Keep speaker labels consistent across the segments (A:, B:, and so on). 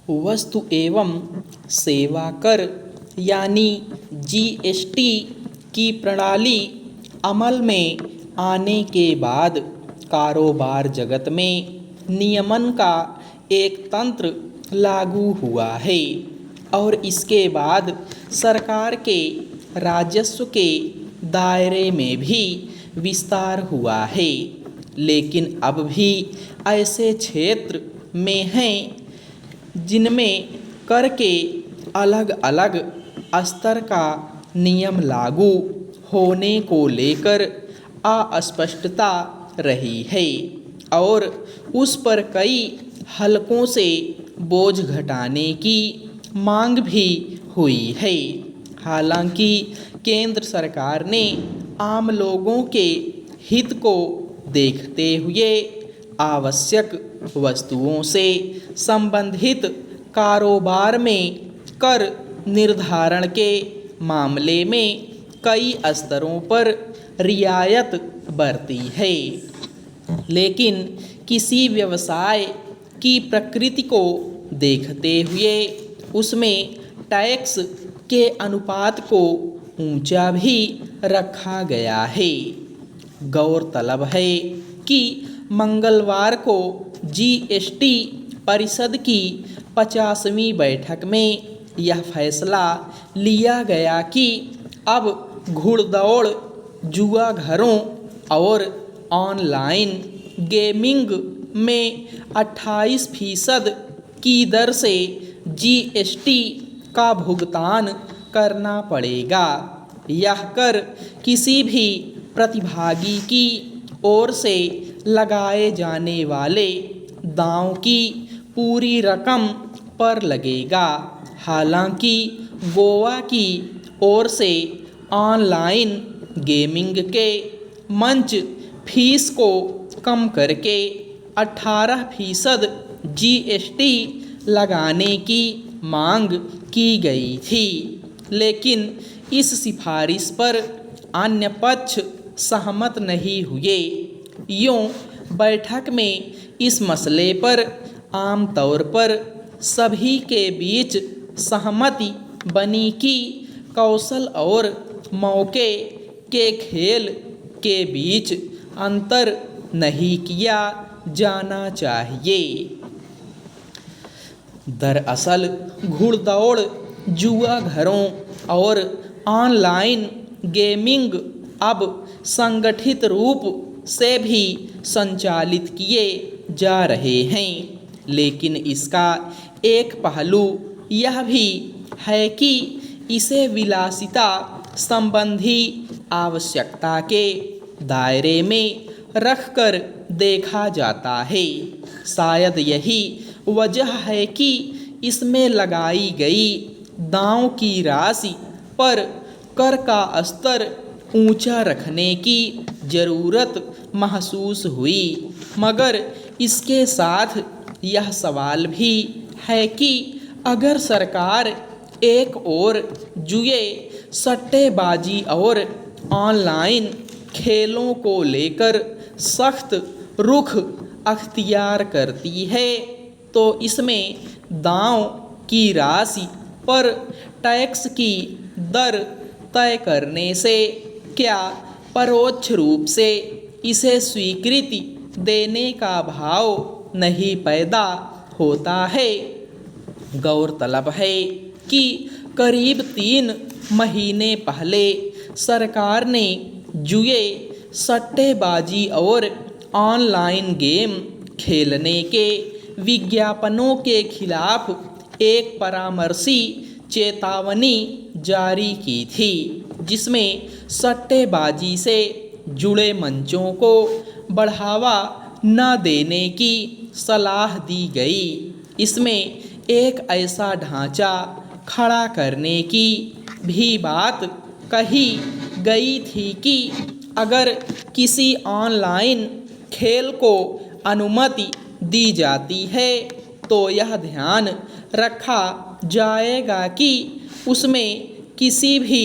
A: वस्तु एवं सेवा कर यानी जीएसटी की प्रणाली अमल में आने के बाद कारोबार जगत में नियमन का एक तंत्र लागू हुआ है और इसके बाद सरकार के राजस्व के दायरे में भी विस्तार हुआ है। लेकिन अब भी ऐसे क्षेत्र में हैं जिनमें कर के अलग अलग स्तर का नियम लागू होने को लेकर अस्पष्टता रही है और उस पर कई हलकों से बोझ घटाने की मांग भी हुई है। हालांकि केंद्र सरकार ने आम लोगों के हित को देखते हुए आवश्यक वस्तुओं से संबंधित कारोबार में कर निर्धारण के मामले में कई स्तरों पर रियायत बरती है। लेकिन किसी व्यवसाय की प्रकृति को देखते हुए उसमें टैक्स के अनुपात को ऊंचा भी रखा गया है। गौरतलब है कि मंगलवार को जीएसटी परिषद की 50वीं बैठक में यह फैसला लिया गया कि अब घुड़दौड़ जुआ घरों और ऑनलाइन गेमिंग में 28% की दर से जीएसटी का भुगतान करना पड़ेगा। यह कर किसी भी प्रतिभागी की ओर से लगाए जाने वाले दांव की पूरी रकम पर लगेगा। हालांकि गोवा की ओर से ऑनलाइन गेमिंग के मंच फीस को कम करके 18% जीएसटी लगाने की मांग की गई थी, लेकिन इस सिफारिश पर अन्य पक्ष सहमत नहीं हुए। यूं बैठक में इस मसले पर आमतौर पर सभी के बीच सहमति बनी कि कौशल और मौके के खेल के बीच अंतर नहीं किया जाना चाहिए। दरअसल घुड़दौड़ जुआ घरों और ऑनलाइन गेमिंग अब संगठित रूप से भी संचालित किए जा रहे हैं, लेकिन इसका एक पहलू यह भी है कि इसे विलासिता संबंधी आवश्यकता के दायरे में रखकर देखा जाता है। शायद यही वजह है कि इसमें लगाई गई दांव की राशि पर कर का स्तर ऊंचा रखने की ज़रूरत महसूस हुई। मगर इसके साथ यह सवाल भी है कि अगर सरकार एक ओर जुए, सट्टेबाजी और ऑनलाइन खेलों को लेकर सख्त रुख अख्तियार करती है, तो इसमें दांव की राशि पर टैक्स की दर तय करने से क्या परोक्ष रूप से इसे स्वीकृति देने का भाव नहीं पैदा होता है। गौरतलब है कि करीब 3 महीने पहले सरकार ने जुए, सट्टेबाजी और ऑनलाइन गेम खेलने के विज्ञापनों के खिलाफ एक परामर्शी चेतावनी जारी की थी, जिसमें सट्टेबाजी से जुड़े मंचों को बढ़ावा न देने की सलाह दी गई। इसमें एक ऐसा ढांचा खड़ा करने की भी बात कही गई थी कि अगर किसी ऑनलाइन खेल को अनुमति दी जाती है तो यह ध्यान रखा जाएगा कि उसमें किसी भी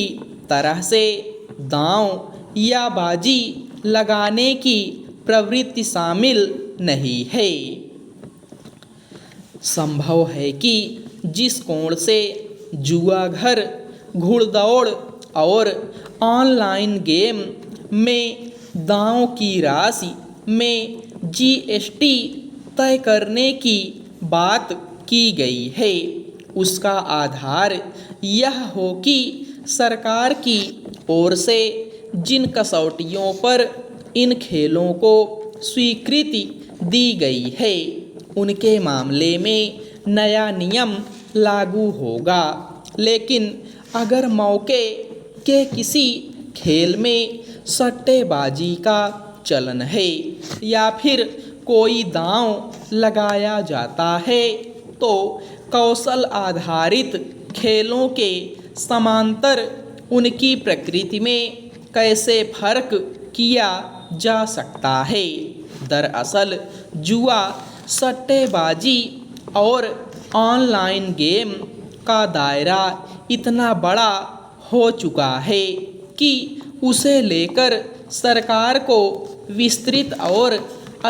A: तरह से दांव या बाजी लगाने की प्रवृत्ति शामिल नहीं है। संभव है कि जिस कोण से जुआ घर, घुड़दौड़ और ऑनलाइन गेम में दांव की राशि में जीएसटी तय करने की बात की गई है, उसका आधार यह हो कि सरकार की ओर से जिन कसौटियों पर इन खेलों को स्वीकृति दी गई है उनके मामले में नया नियम लागू होगा। लेकिन अगर मौके के किसी खेल में सट्टेबाजी का चलन है या फिर कोई दांव लगाया जाता है तो कौशल आधारित खेलों के समांतर उनकी प्रकृति में कैसे फर्क किया जा सकता है। दरअसल जुआ, सट्टेबाजी और ऑनलाइन गेम का दायरा इतना बड़ा हो चुका है कि उसे लेकर सरकार को विस्तृत और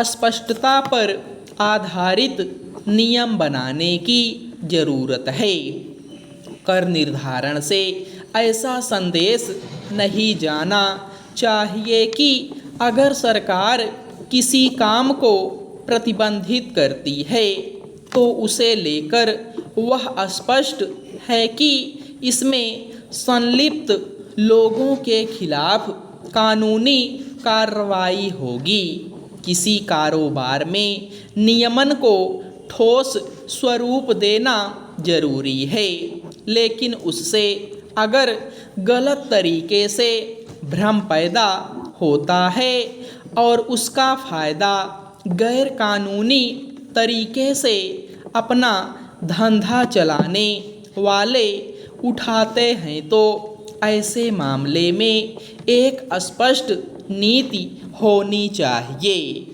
A: स्पष्टता पर आधारित नियम बनाने की ज़रूरत है। कर निर्धारण से ऐसा संदेश नहीं जाना चाहिए कि अगर सरकार किसी काम को प्रतिबंधित करती है तो उसे लेकर वह स्पष्ट है कि इसमें संलिप्त लोगों के खिलाफ कानूनी कार्रवाई होगी। किसी कारोबार में नियमन को ठोस स्वरूप देना जरूरी है, लेकिन उससे अगर गलत तरीके से भ्रम पैदा होता है और उसका फ़ायदा गैर कानूनी तरीके से अपना धंधा चलाने वाले उठाते हैं तो ऐसे मामले में एक स्पष्ट नीति होनी चाहिए।